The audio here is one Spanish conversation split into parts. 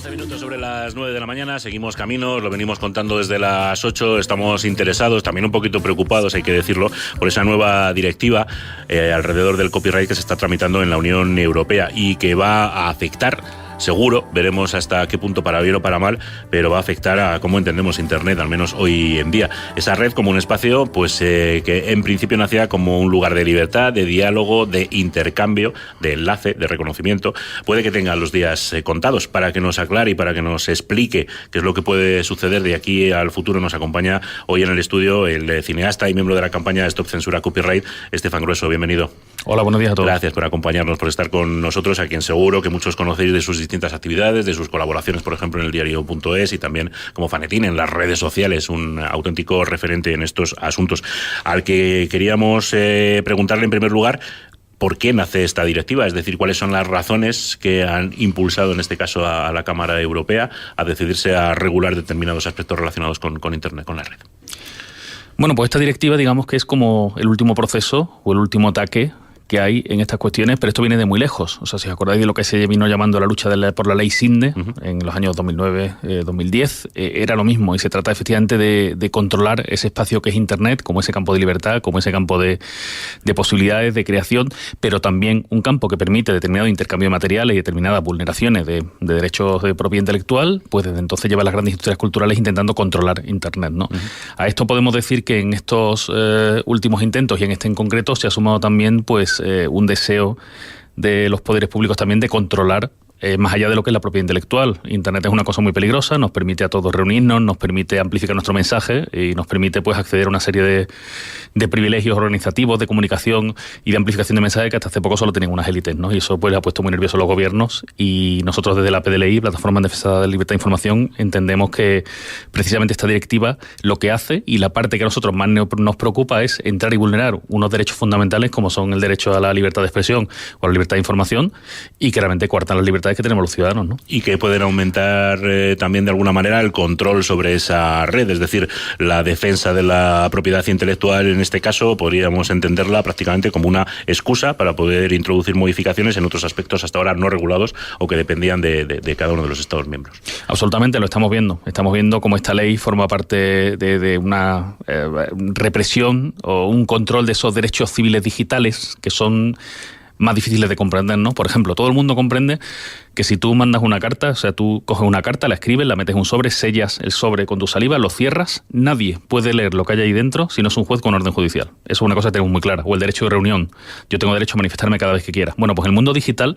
11 minutos sobre las 9 de la mañana, seguimos camino, lo venimos contando desde las 8, estamos interesados, también un poquito preocupados, hay que decirlo, por esa nueva directiva alrededor del copyright que se está tramitando en la Unión Europea y que va a afectar, seguro, veremos hasta qué punto, para bien o para mal, pero va a afectar a cómo entendemos Internet, al menos hoy en día. Esa red como un espacio pues que en principio nacía como un lugar de libertad, de diálogo, de intercambio, de enlace, de reconocimiento. Puede que tenga los días contados. Para que nos aclare y para que nos explique qué es lo que puede suceder de aquí al futuro, nos acompaña hoy en el estudio el cineasta y miembro de la campaña Stop Censura Copyright, Estefan Grueso. Bienvenido. Hola, buenos días a todos. Gracias por acompañarnos, por estar con nosotros, a quien seguro que muchos conocéis de sus distintas actividades, de sus colaboraciones, por ejemplo, en el diario.es y también como Fanetín en las redes sociales, un auténtico referente en estos asuntos. Al que queríamos preguntarle en primer lugar, ¿por qué nace esta directiva? Es decir, ¿cuáles son las razones que han impulsado en este caso a la Cámara Europea a decidirse a regular determinados aspectos relacionados con Internet, con la red? Bueno, pues esta directiva, digamos que es como el último proceso o el último ataque que hay en estas cuestiones, pero esto viene de muy lejos. O sea, si os acordáis de lo que se vino llamando la lucha por la ley Sinde en los años 2009-2010, era lo mismo, y se trata efectivamente de controlar ese espacio que es Internet, como ese campo de libertad, como ese campo de posibilidades de creación, pero también un campo que permite determinado intercambio de materiales y determinadas vulneraciones de derechos de propiedad intelectual, pues desde entonces lleva las grandes industrias culturales intentando controlar Internet, ¿no? A esto podemos decir que en estos últimos intentos, y en este en concreto, se ha sumado también pues un deseo de los poderes públicos también de controlar más allá de lo que es la propiedad intelectual. Internet es una cosa muy peligrosa, nos permite a todos reunirnos, nos permite amplificar nuestro mensaje y nos permite pues acceder a una serie de privilegios organizativos, de comunicación y de amplificación de mensajes que hasta hace poco solo tenían unas élites, ¿no? Y eso pues le ha puesto muy nerviosos a los gobiernos, y nosotros desde la PDLI, Plataforma en Defensa de la Libertad de Información, entendemos que precisamente esta directiva lo que hace, y la parte que a nosotros más nos preocupa, es entrar y vulnerar unos derechos fundamentales como son el derecho a la libertad de expresión o a la libertad de información, y que realmente coartan las libertades que tenemos los ciudadanos, ¿no? Y que pueden aumentar también de alguna manera el control sobre esa red, es decir, la defensa de la propiedad intelectual, en este caso podríamos entenderla prácticamente como una excusa para poder introducir modificaciones en otros aspectos hasta ahora no regulados o que dependían de cada uno de los Estados miembros. Absolutamente, lo estamos viendo. Estamos viendo cómo esta ley forma parte de una represión o un control de esos derechos civiles digitales que son más difíciles de comprender, ¿no? Por ejemplo, todo el mundo comprende que si tú mandas una carta, o sea, tú coges una carta, la escribes, la metes en un sobre, sellas el sobre con tu saliva, lo cierras, nadie puede leer lo que hay ahí dentro si no es un juez con orden judicial. Eso es una cosa que tenemos muy clara. O el derecho de reunión. Yo tengo derecho a manifestarme cada vez que quiera. Bueno, pues en el mundo digital,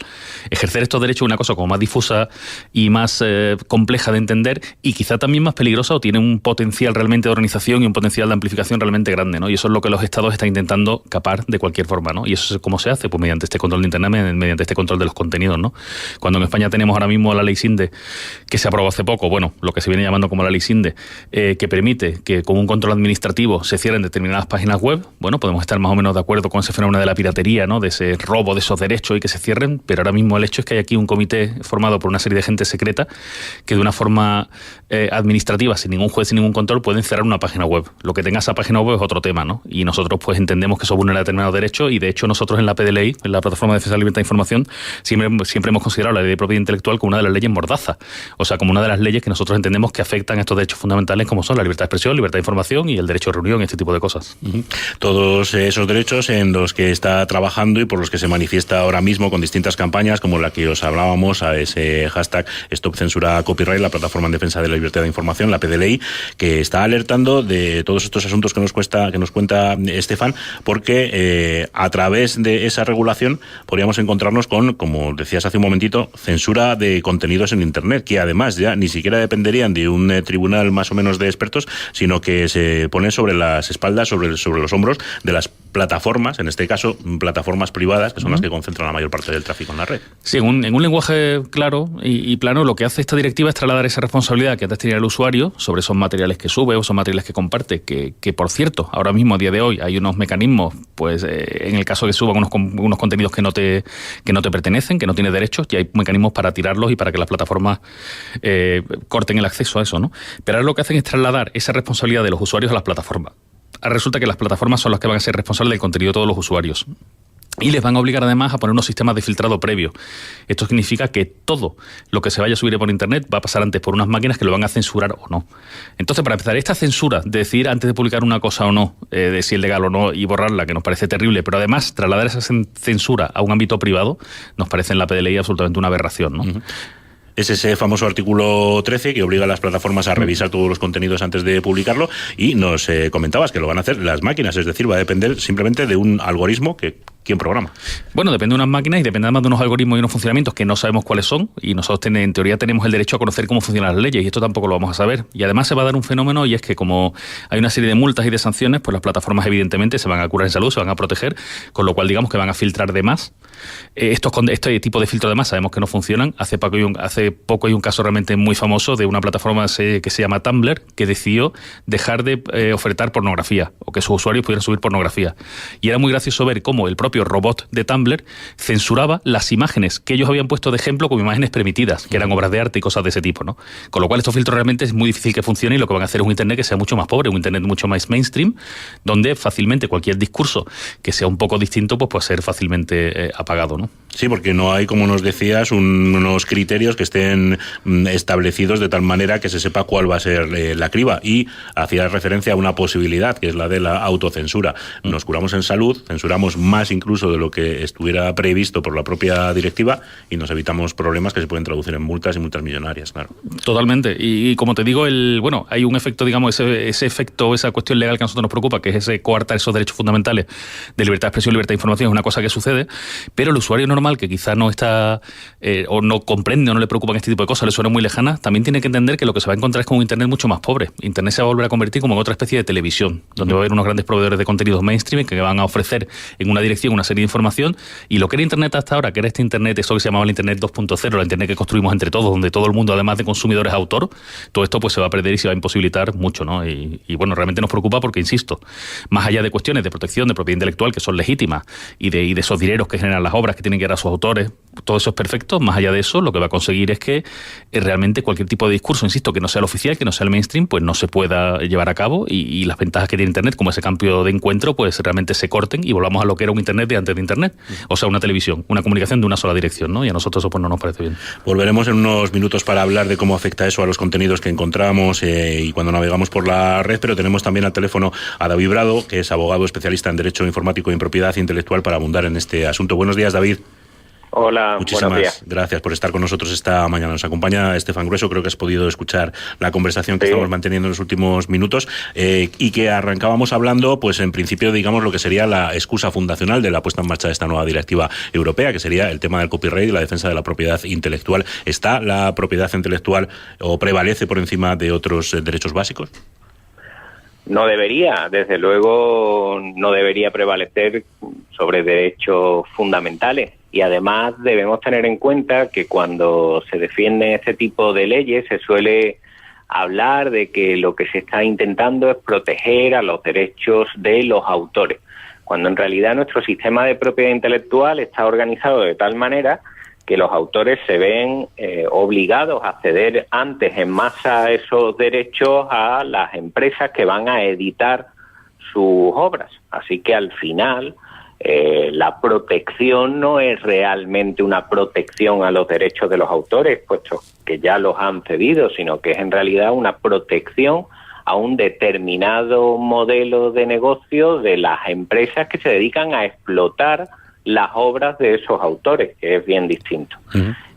ejercer estos derechos es una cosa como más difusa y más compleja de entender, y quizá también más peligrosa, o tiene un potencial realmente de organización y un potencial de amplificación realmente grande, ¿no? Y eso es lo que los estados están intentando capar de cualquier forma, ¿no? Y eso es cómo se hace, pues mediante este control de Internet, mediante este control de los contenidos, ¿no? Cuando en España tenemos ahora mismo la ley Sinde, que se aprobó hace poco, bueno, lo que se viene llamando como la ley Sinde, que permite que con un control administrativo se cierren determinadas páginas web. Bueno, podemos estar más o menos de acuerdo con ese fenómeno de la piratería, ¿no? De ese robo de esos derechos y que se cierren, pero ahora mismo el hecho es que hay aquí un comité formado por una serie de gente secreta que de una forma administrativa, sin ningún juez, sin ningún control, pueden cerrar una página web. Lo que tenga esa página web es otro tema, ¿no? Y nosotros pues entendemos que eso vulnera determinados derechos, y de hecho nosotros en la PDLI, en la Plataforma de Defensa de la Libertad de Información, siempre hemos considerado la ley de propiedad intelectual como una de las leyes mordaza, o sea, como una de las leyes que nosotros entendemos que afectan a estos derechos fundamentales como son la libertad de expresión, libertad de información y el derecho de reunión, este tipo de cosas. Todos esos derechos en los que está trabajando y por los que se manifiesta ahora mismo con distintas campañas como la que os hablábamos, a ese hashtag Stop Censura Copyright, la Plataforma en Defensa de la Libertad de Información, la PDLI, que está alertando de todos estos asuntos que nos cuenta Estefan, porque a través de esa regulación podríamos encontrarnos con, como decías hace un momentito, censura de contenidos en Internet, que además ya ni siquiera dependerían de un tribunal más o menos de expertos, sino que se ponen sobre las espaldas, sobre los hombros de las plataformas, en este caso plataformas privadas, que son las que concentran la mayor parte del tráfico en la red. Sí, en un lenguaje claro y plano, lo que hace esta directiva es trasladar esa responsabilidad que antes tenía el usuario sobre esos materiales que sube o esos materiales que comparte, que por cierto, ahora mismo, a día de hoy, hay unos mecanismos, pues en el caso de que suban unos contenidos que no te pertenecen, que no tienes derechos, y hay mecanismos para tirarlos y para que las plataformas corten el acceso a eso, ¿no? Pero ahora lo que hacen es trasladar esa responsabilidad de los usuarios a las plataformas. Ahora resulta que las plataformas son las que van a ser responsables del contenido de todos los usuarios. Y les van a obligar además a poner unos sistemas de filtrado previo. Esto significa que todo lo que se vaya a subir por Internet va a pasar antes por unas máquinas que lo van a censurar o no. Entonces, para empezar, esta censura de decidir antes de publicar una cosa o no, de si es legal o no, y borrarla, que nos parece terrible, pero además trasladar esa censura a un ámbito privado, nos parece en la PDLI absolutamente una aberración, ¿no? Uh-huh. Es ese famoso artículo 13 que obliga a las plataformas a revisar todos los contenidos antes de publicarlo, y nos comentabas que lo van a hacer las máquinas, es decir, va a depender simplemente de un algoritmo que ¿quién programa? Bueno, depende de unas máquinas y depende además de unos algoritmos y unos funcionamientos que no sabemos cuáles son, y nosotros en teoría tenemos el derecho a conocer cómo funcionan las leyes, y esto tampoco lo vamos a saber. Y además se va a dar un fenómeno, y es que como hay una serie de multas y de sanciones, pues las plataformas evidentemente se van a curar en salud, se van a proteger, con lo cual digamos que van a filtrar de más. Este tipo de filtro de más sabemos que no funcionan. Hace poco hay un caso realmente muy famoso de una plataforma que se llama Tumblr, que decidió dejar de ofertar pornografía, o que sus usuarios pudieran subir pornografía. Y era muy gracioso ver cómo el propio robot de Tumblr censuraba las imágenes que ellos habían puesto de ejemplo como imágenes permitidas, que eran obras de arte y cosas de ese tipo, ¿no? Con lo cual estos filtros realmente es muy difícil que funcionen, y lo que van a hacer es un Internet que sea mucho más pobre, un Internet mucho más mainstream, donde fácilmente cualquier discurso que sea un poco distinto pues puede ser fácilmente apagado, ¿no? Sí, porque no hay, como nos decías, unos criterios que estén establecidos de tal manera que se sepa cuál va a ser la criba, y hacía referencia a una posibilidad, que es la de la autocensura. Nos curamos en salud, censuramos más incluso de lo que estuviera previsto por la propia directiva, y nos evitamos problemas que se pueden traducir en multas, y multas millonarias, claro. Totalmente. Y como te digo, hay un efecto, digamos, ese efecto, esa cuestión legal que a nosotros nos preocupa, que es ese coartar esos derechos fundamentales de libertad de expresión y libertad de información, es una cosa que sucede, pero el usuario normal, que quizá no está o no comprende o no le preocupan este tipo de cosas, le suena muy lejanas, también tiene que entender que lo que se va a encontrar es con un Internet mucho más pobre. Internet se va a volver a convertir como en otra especie de televisión, donde va a haber unos grandes proveedores de contenidos mainstream que van a ofrecer en una dirección una serie de información, y lo que era Internet hasta ahora, que era este Internet, eso que se llamaba el Internet 2.0, la Internet que construimos entre todos, donde todo el mundo, además de consumidores, es autor, todo esto pues se va a perder y se va a imposibilitar mucho, ¿no? Y bueno, realmente nos preocupa porque, insisto, más allá de cuestiones de protección de propiedad intelectual que son legítimas, y de esos dineros que generan las obras que tienen que dar a sus autores, todo eso es perfecto. Más allá de eso, lo que va a conseguir es que realmente cualquier tipo de discurso, insisto, que no sea el oficial, que no sea el mainstream, pues no se pueda llevar a cabo, y las ventajas que tiene Internet como ese cambio de encuentro pues realmente se corten y volvamos a lo que era un Internet de antes de Internet, o sea, una televisión, una comunicación de una sola dirección, ¿no? Y a nosotros eso pues no nos parece bien. Volveremos en unos minutos para hablar de cómo afecta eso a los contenidos que encontramos y cuando navegamos por la red, pero tenemos también al teléfono a David Brado, que es abogado especialista en Derecho Informático y en Propiedad Intelectual, para abundar en este asunto. Buenos días, David. Hola, muchísimas gracias por estar con nosotros esta mañana. Nos acompaña Estefan Grueso, creo que has podido escuchar la conversación que estamos manteniendo en los últimos minutos, y que arrancábamos hablando, pues en principio, digamos, lo que sería la excusa fundacional de la puesta en marcha de esta nueva directiva europea, que sería el tema del copyright y la defensa de la propiedad intelectual. ¿Está la propiedad intelectual o prevalece por encima de otros derechos básicos? No debería, desde luego no debería prevalecer sobre derechos fundamentales, y además debemos tener en cuenta que cuando se defiende este tipo de leyes se suele hablar de que lo que se está intentando es proteger a los derechos de los autores, cuando en realidad nuestro sistema de propiedad intelectual está organizado de tal manera que los autores se ven obligados a ceder antes en masa esos derechos a las empresas que van a editar sus obras. Así que al final la protección no es realmente una protección a los derechos de los autores, puesto que ya los han cedido, sino que es en realidad una protección a un determinado modelo de negocio de las empresas que se dedican a explotar las obras de esos autores, que es bien distinto.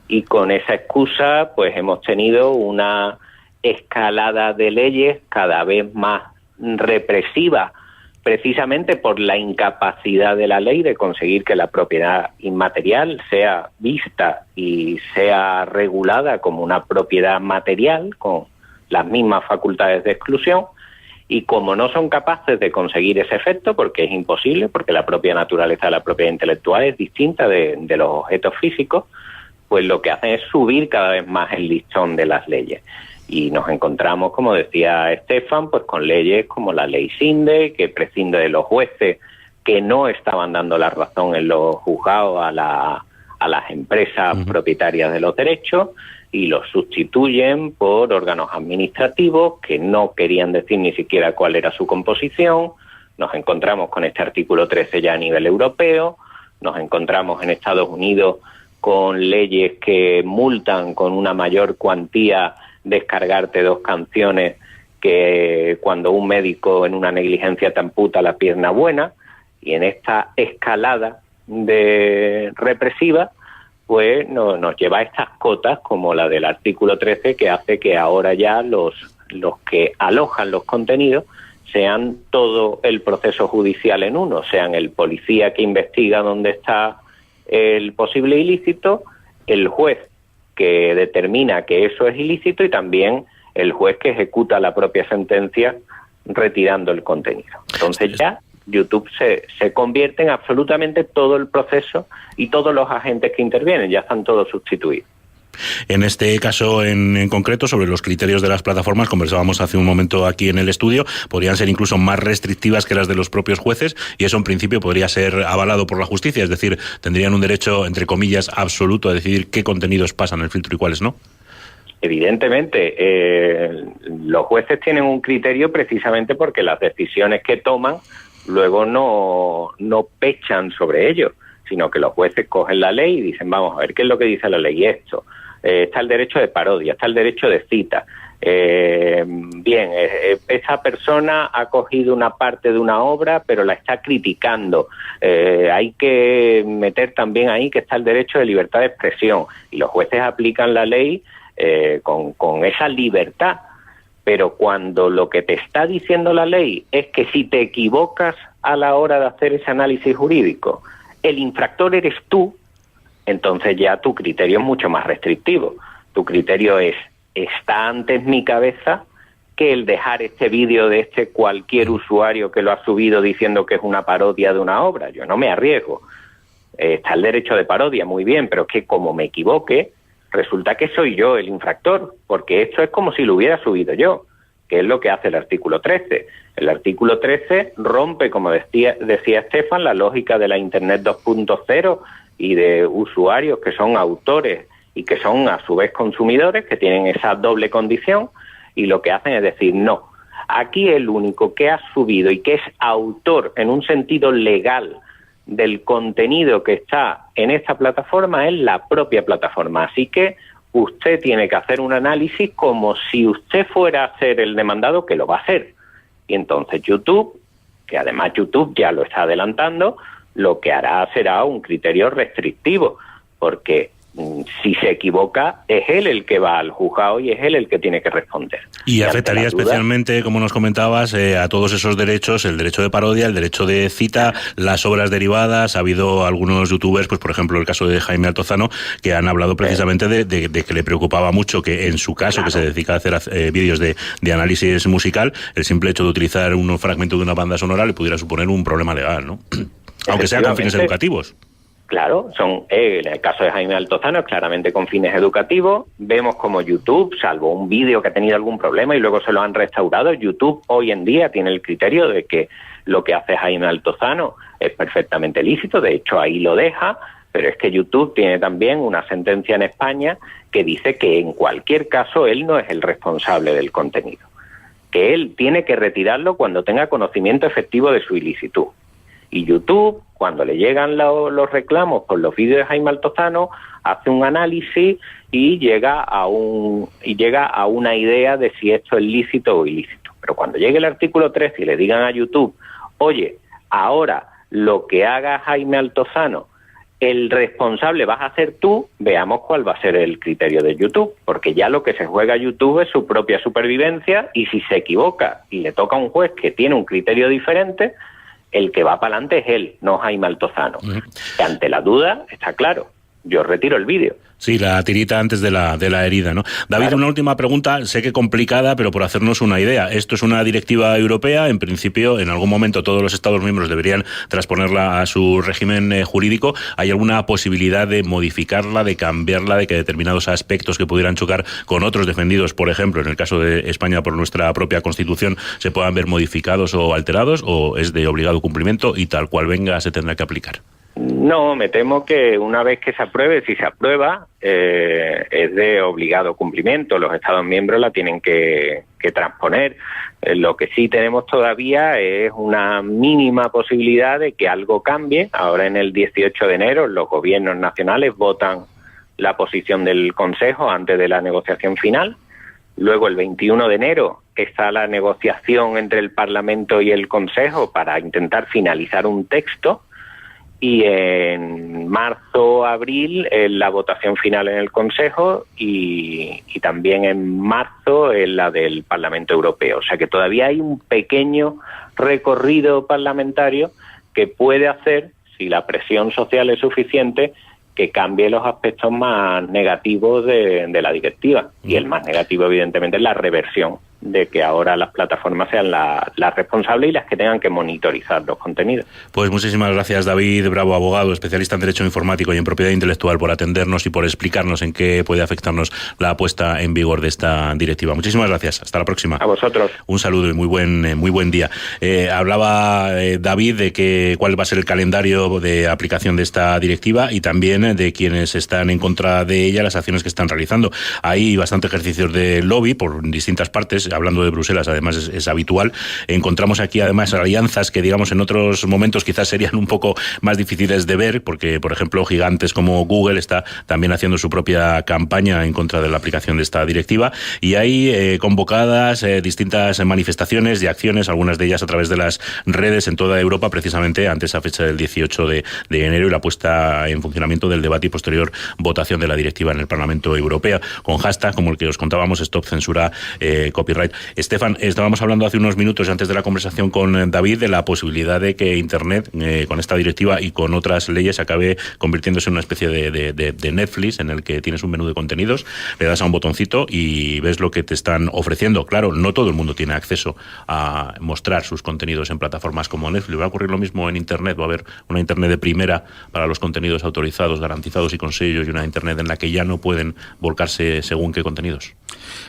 Y con esa excusa pues hemos tenido una escalada de leyes cada vez más represiva, precisamente por la incapacidad de la ley de conseguir que la propiedad inmaterial sea vista y sea regulada como una propiedad material con las mismas facultades de exclusión. Y como no son capaces de conseguir ese efecto, porque es imposible, porque la propia naturaleza de la propiedad intelectual es distinta de los objetos físicos, pues lo que hacen es subir cada vez más el listón de las leyes. Y nos encontramos, como decía Estefan, pues con leyes como la ley Sinde, que prescinde de los jueces que no estaban dando la razón en los juzgados a las empresas propietarias de los derechos, y los sustituyen por órganos administrativos que no querían decir ni siquiera cuál era su composición. Nos encontramos con este artículo 13 ya a nivel europeo, Nos encontramos en Estados Unidos con leyes que multan con una mayor cuantía descargarte 2 canciones que cuando un médico en una negligencia te amputa la pierna buena. Y en esta escalada de represiva, pues nos lleva a estas cotas como la del artículo 13, que hace que ahora ya los que alojan los contenidos sean todo el proceso judicial en uno, sean el policía que investiga dónde está el posible ilícito, el juez que determina que eso es ilícito y también el juez que ejecuta la propia sentencia retirando el contenido. Entonces ya YouTube se convierte en absolutamente todo el proceso y todos los agentes que intervienen, ya están todos sustituidos. En este caso en concreto, sobre los criterios de las plataformas, conversábamos hace un momento aquí en el estudio, podrían ser incluso más restrictivas que las de los propios jueces, y eso en principio podría ser avalado por la justicia, es decir, tendrían un derecho, entre comillas, absoluto a decidir qué contenidos pasan el filtro y cuáles no. Evidentemente, los jueces tienen un criterio precisamente porque las decisiones que toman luego no pechan sobre ello, sino que los jueces cogen la ley y dicen, vamos a ver qué es lo que dice la ley esto. Está el derecho de parodia, está el derecho de cita. Esa persona ha cogido una parte de una obra, pero la está criticando. Hay que meter también ahí que está el derecho de libertad de expresión. Y los jueces aplican la ley con esa libertad. Pero cuando lo que te está diciendo la ley es que si te equivocas a la hora de hacer ese análisis jurídico, el infractor eres tú, entonces ya tu criterio es mucho más restrictivo. Tu criterio es, está antes mi cabeza que el dejar este vídeo de cualquier usuario que lo ha subido diciendo que es una parodia de una obra. Yo no me arriesgo. Está el derecho de parodia, muy bien, pero es que como me equivoque, resulta que soy yo el infractor, porque esto es como si lo hubiera subido yo, que es lo que hace el artículo 13. El artículo 13 rompe, como decía Estefan, la lógica de la Internet 2.0 y de usuarios que son autores y que son a su vez consumidores, que tienen esa doble condición, y lo que hacen es decir, no, aquí el único que ha subido y que es autor en un sentido legal del contenido que está en esta plataforma es la propia plataforma. Así que usted tiene que hacer un análisis como si usted fuera a ser el demandado, que lo va a hacer. Y entonces YouTube, que además YouTube ya lo está adelantando, lo que hará será un criterio restrictivo, porque si se equivoca es él el que va al juzgado y es él el que tiene que responder. Y afectaría especialmente, como nos comentabas, a todos esos derechos, el derecho de parodia, el derecho de cita, las obras derivadas. Ha habido algunos youtubers, pues por ejemplo el caso de Jaime Altozano, que han hablado precisamente de que le preocupaba mucho que en su caso, que se dedica a hacer vídeos de análisis musical, el simple hecho de utilizar un fragmento de una banda sonora le pudiera suponer un problema legal, ¿no? Aunque sea con fines educativos. Claro, en el caso de Jaime Altozano es claramente con fines educativos. Vemos como YouTube, salvo un vídeo que ha tenido algún problema y luego se lo han restaurado, YouTube hoy en día tiene el criterio de que lo que hace Jaime Altozano es perfectamente lícito, de hecho ahí lo deja, pero es que YouTube tiene también una sentencia en España que dice que en cualquier caso él no es el responsable del contenido, que él tiene que retirarlo cuando tenga conocimiento efectivo de su ilicitud. Y YouTube, cuando le llegan los reclamos por los vídeos de Jaime Altozano, hace un análisis y llega a una idea de si esto es lícito o ilícito. Pero cuando llegue el artículo 13 y le digan a YouTube, oye, ahora lo que haga Jaime Altozano, el responsable vas a ser tú, veamos cuál va a ser el criterio de YouTube, porque ya lo que se juega a YouTube es su propia supervivencia, y si se equivoca y le toca a un juez que tiene un criterio diferente, el que va para adelante es él, no Jaime Altozano. Que ante la duda, está claro, yo retiro el vídeo. Sí, la tirita antes de la herida, ¿no? David, claro. Una última pregunta, sé que complicada, pero por hacernos una idea. Esto es una directiva europea, en principio, en algún momento todos los Estados miembros deberían transponerla a su régimen jurídico. ¿Hay alguna posibilidad de modificarla, de cambiarla, de que determinados aspectos que pudieran chocar con otros defendidos, por ejemplo, en el caso de España por nuestra propia Constitución, se puedan ver modificados o alterados, o es de obligado cumplimiento y tal cual venga se tendrá que aplicar? No, me temo que una vez que se apruebe, si se aprueba, es de obligado cumplimiento. Los Estados miembros la tienen que transponer. Lo que sí tenemos todavía es una mínima posibilidad de que algo cambie. Ahora en el 18 de enero los gobiernos nacionales votan la posición del Consejo antes de la negociación final. Luego el 21 de enero está la negociación entre el Parlamento y el Consejo para intentar finalizar un texto. Y en marzo, abril, la votación final en el Consejo y también en marzo en la del Parlamento Europeo. O sea que todavía hay un pequeño recorrido parlamentario que puede hacer, si la presión social es suficiente, que cambie los aspectos más negativos de la directiva. Y el más negativo, evidentemente, es la reversión de que ahora las plataformas sean las responsables y las que tengan que monitorizar los contenidos. Pues muchísimas gracias, David Bravo, abogado, especialista en Derecho Informático y en Propiedad Intelectual, por atendernos y por explicarnos en qué puede afectarnos la puesta en vigor de esta directiva. Muchísimas gracias. Hasta la próxima. A vosotros. Un saludo y muy buen día. Hablaba David de cuál va a ser el calendario de aplicación de esta directiva y también de quienes están en contra de ella, las acciones que están realizando. Hay bastante ejercicios de lobby por distintas partes. Hablando de Bruselas, además es habitual. Encontramos aquí además alianzas que, digamos, en otros momentos quizás serían un poco más difíciles de ver, porque, por ejemplo, gigantes como Google está también haciendo su propia campaña en contra de la aplicación de esta directiva, y hay convocadas distintas manifestaciones y acciones, algunas de ellas a través de las redes en toda Europa, precisamente ante esa fecha del 18 de enero y la puesta en funcionamiento del debate y posterior votación de la directiva en el Parlamento Europeo, con hashtag como el que os contábamos, Stop Censura Copyright. Estefan, estábamos hablando hace unos minutos antes de la conversación con David de la posibilidad de que Internet, con esta directiva y con otras leyes, acabe convirtiéndose en una especie de Netflix, en el que tienes un menú de contenidos, le das a un botoncito y ves lo que te están ofreciendo. Claro, no todo el mundo tiene acceso a mostrar sus contenidos en plataformas como Netflix. Va a ocurrir lo mismo en Internet. Va a haber una Internet de primera para los contenidos autorizados, garantizados y con sellos, y una Internet en la que ya no pueden volcarse según qué contenidos.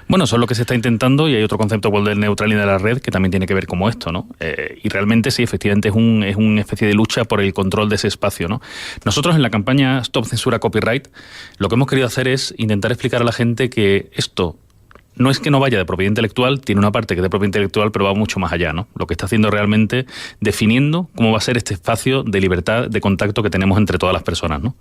Bueno, eso es lo que se está intentando, y hay otro concepto, el de neutralidad de la red, que también tiene que ver como esto, ¿no? Y realmente sí, efectivamente es una especie de lucha por el control de ese espacio, ¿no? Nosotros en la campaña Stop Censura Copyright lo que hemos querido hacer es intentar explicar a la gente que esto no es que no vaya de propiedad intelectual, tiene una parte que es de propiedad intelectual, pero va mucho más allá, ¿no? Lo que está haciendo realmente definiendo cómo va a ser este espacio de libertad de contacto que tenemos entre todas las personas, ¿no?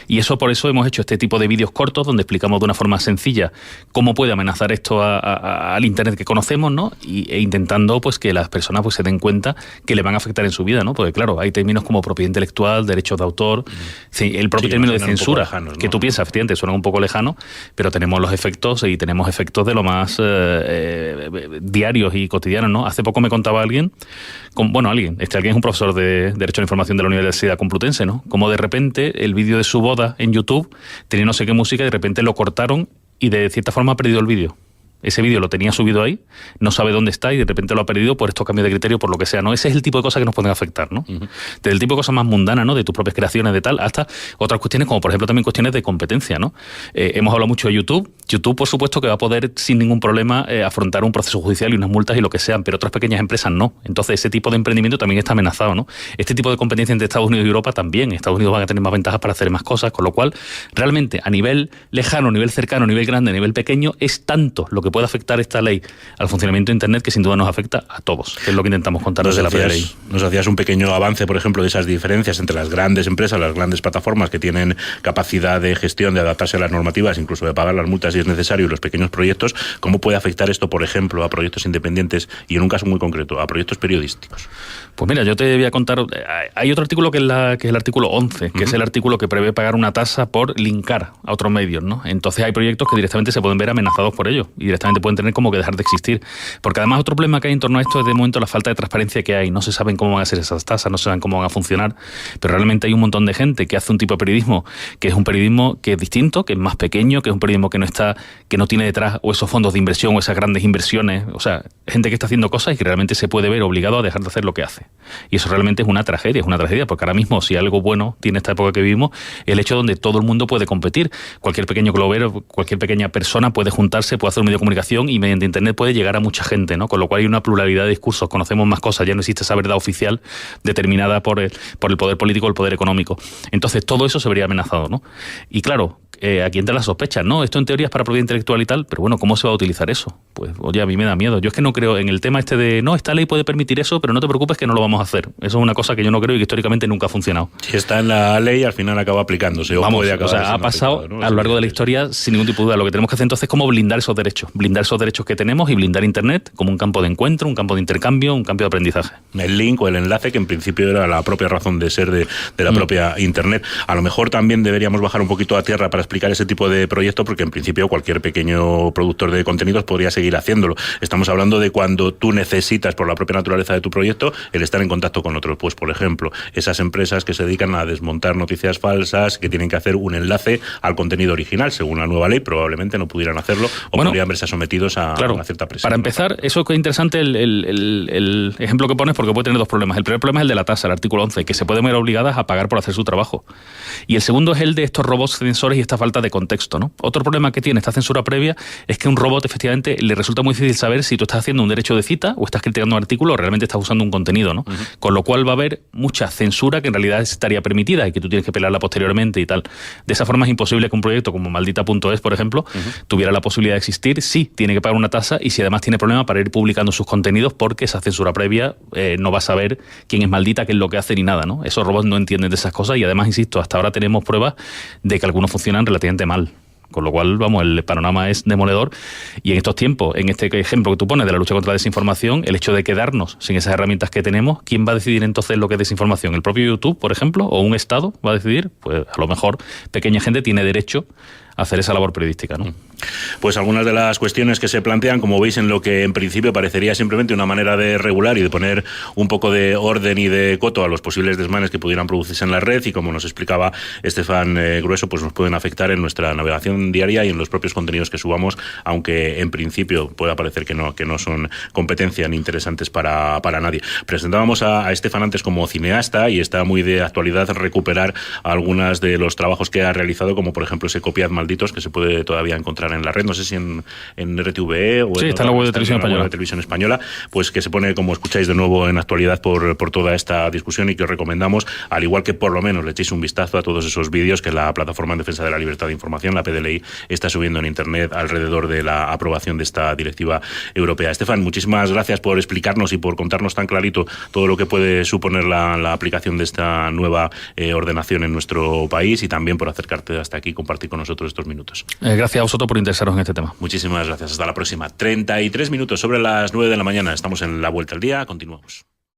Y eso, por eso hemos hecho este tipo de vídeos cortos donde explicamos de una forma sencilla cómo puede amenazar esto al Internet que conocemos, ¿no? E intentando pues que las personas pues se den cuenta que le van a afectar en su vida, ¿no? Porque claro, hay términos como propiedad intelectual, derechos de autor, sí, el propio término de censura, lejanos, ¿no? Que tú piensas, efectivamente, suena un poco lejano, pero tenemos los efectos y tenemos efectos de lo más diarios y cotidianos, ¿no? Hace poco me contaba alguien alguien es un profesor de Derecho a la Información de la Universidad Complutense, ¿no? Como de repente el vídeo de su boda en YouTube tenía no sé qué música y de repente lo cortaron y de cierta forma ha perdido el vídeo. Ese vídeo lo tenía subido ahí, no sabe dónde está y de repente lo ha perdido por estos cambios de criterio, por lo que sea, ¿no? Ese es el tipo de cosas que nos pueden afectar, ¿no? Uh-huh. Desde el tipo de cosas más mundanas, ¿no? De tus propias creaciones, de tal, hasta otras cuestiones como, por ejemplo, también cuestiones de competencia, ¿no? Hemos hablado mucho de YouTube. YouTube, por supuesto, que va a poder sin ningún problema afrontar un proceso judicial y unas multas y lo que sean, pero otras pequeñas empresas no. Entonces, ese tipo de emprendimiento también está amenazado, ¿no? Este tipo de competencia entre Estados Unidos y Europa también. Estados Unidos van a tener más ventajas para hacer más cosas, con lo cual, realmente, a nivel lejano, a nivel cercano, a nivel grande, a nivel pequeño, es tanto lo que puede afectar esta ley al funcionamiento de Internet que sin duda nos afecta a todos, que es lo que intentamos contar desde la propia ley. Nos hacías un pequeño avance, por ejemplo, de esas diferencias entre las grandes empresas, las grandes plataformas que tienen capacidad de gestión, de adaptarse a las normativas, incluso de pagar las multas si es necesario, y los pequeños proyectos. ¿Cómo puede afectar esto, por ejemplo, a proyectos independientes y, en un caso muy concreto, a proyectos periodísticos? Pues mira, yo te voy a contar, hay otro artículo que es el artículo 11, que es el artículo que prevé pagar una tasa por linkar a otros medios, ¿no? Entonces hay proyectos que directamente se pueden ver amenazados por ello y directamente pueden tener como que dejar de existir. Porque además otro problema que hay en torno a esto es de momento la falta de transparencia que hay. No se saben cómo van a ser esas tasas, no se saben cómo van a funcionar, pero realmente hay un montón de gente que hace un tipo de periodismo que es un periodismo que es distinto, que es más pequeño, que es un periodismo que no está empresa que no tiene detrás o esos fondos de inversión o esas grandes inversiones. O sea, gente que está haciendo cosas y que realmente se puede ver obligado a dejar de hacer lo que hace. Y eso realmente es una tragedia, porque ahora mismo, si algo bueno tiene esta época que vivimos, el hecho donde todo el mundo puede competir. Cualquier pequeño globero, cualquier pequeña persona puede juntarse, puede hacer un medio de comunicación y mediante Internet puede llegar a mucha gente, ¿no? Con lo cual hay una pluralidad de discursos, conocemos más cosas, ya no existe esa verdad oficial determinada por el poder político o el poder económico. Entonces todo eso se vería amenazado, ¿no? Y claro, aquí entran las sospechas, ¿no? Esto en teoría es para propiedad intelectual y tal, pero bueno, ¿cómo se va a utilizar eso? Pues, oye, a mí me da miedo. Yo es que no creo en el tema este de, no, esta ley puede permitir eso, pero no te preocupes que no lo vamos a hacer. Eso es una cosa que yo no creo y que históricamente nunca ha funcionado. Si está en la ley, al final acaba aplicándose. Vamos, puede acabar ha pasado aplicado, ¿no? a lo largo de la historia sin ningún tipo de duda. Lo que tenemos que hacer entonces es cómo blindar esos derechos que tenemos y blindar Internet como un campo de encuentro, un campo de intercambio, un campo de aprendizaje. El link o el enlace, que en principio era la propia razón de ser de la propia Internet. A lo mejor también deberíamos bajar un poquito a tierra para explicar ese tipo de proyecto, porque en principio cualquier pequeño productor de contenidos podría seguir haciéndolo. Estamos hablando de cuando tú necesitas, por la propia naturaleza de tu proyecto, el estar en contacto con otros. Pues, por ejemplo, esas empresas que se dedican a desmontar noticias falsas, que tienen que hacer un enlace al contenido original, según la nueva ley, probablemente no pudieran hacerlo o podrían verse sometidos a una cierta presión. Para empezar, eso que es interesante el ejemplo que pones, porque puede tener dos problemas. El primer problema es el de la tasa, el artículo 11, que se pueden ver obligadas a pagar por hacer su trabajo. Y el segundo es el de estos robots censores y esta falta de contexto, ¿no? Otro problema que tiene esta censura previa es que a un robot efectivamente le resulta muy difícil saber si tú estás haciendo un derecho de cita o estás criticando un artículo o realmente estás usando un contenido, ¿no? Con lo cual va a haber mucha censura que en realidad estaría permitida y que tú tienes que pelarla posteriormente y tal. De esa forma es imposible que un proyecto como Maldita.es, por ejemplo, tuviera la posibilidad de existir. Sí, tiene que pagar una tasa y si además tiene problema para ir publicando sus contenidos porque esa censura previa no va a saber quién es Maldita, qué es lo que hace ni nada, ¿no? Esos robots no entienden de esas cosas y además, insisto, hasta ahora tenemos pruebas de que algunos funcionan relativamente mal. Con lo cual, vamos, el panorama es demoledor y en estos tiempos, en este ejemplo que tú pones de la lucha contra la desinformación, el hecho de quedarnos sin esas herramientas que tenemos, ¿quién va a decidir entonces lo que es desinformación? ¿El propio YouTube, por ejemplo? ¿O un Estado va a decidir? Pues a lo mejor pequeña gente tiene derecho a hacer esa labor periodística, ¿no? Pues algunas de las cuestiones que se plantean, como veis, en lo que en principio parecería simplemente una manera de regular y de poner un poco de orden y de coto a los posibles desmanes que pudieran producirse en la red, y como nos explicaba Estefan Grueso, pues nos pueden afectar en nuestra navegación diaria y en los propios contenidos que subamos, aunque en principio pueda parecer que no son competencia ni interesantes para nadie. Presentábamos a Estefan antes como cineasta y está muy de actualidad recuperar algunas de los trabajos que ha realizado, como por ejemplo ese Copiad Malditos, que se puede todavía encontrar en la red, no sé si en RTVE o está en la web de Televisión Española, pues que se pone, como escucháis, de nuevo en actualidad por toda esta discusión, y que os recomendamos, al igual que por lo menos le echéis un vistazo a todos esos vídeos que la Plataforma en Defensa de la Libertad de Información, la PDLI, está subiendo en Internet alrededor de la aprobación de esta directiva europea. Estefan, muchísimas gracias por explicarnos y por contarnos tan clarito todo lo que puede suponer la aplicación de esta nueva ordenación en nuestro país, y también por acercarte hasta aquí y compartir con nosotros estos minutos. Gracias a vosotros por interesaros en este tema. Muchísimas gracias. Hasta la próxima. 33 minutos sobre las 9 de la mañana. Estamos en La Vuelta al Día. Continuamos.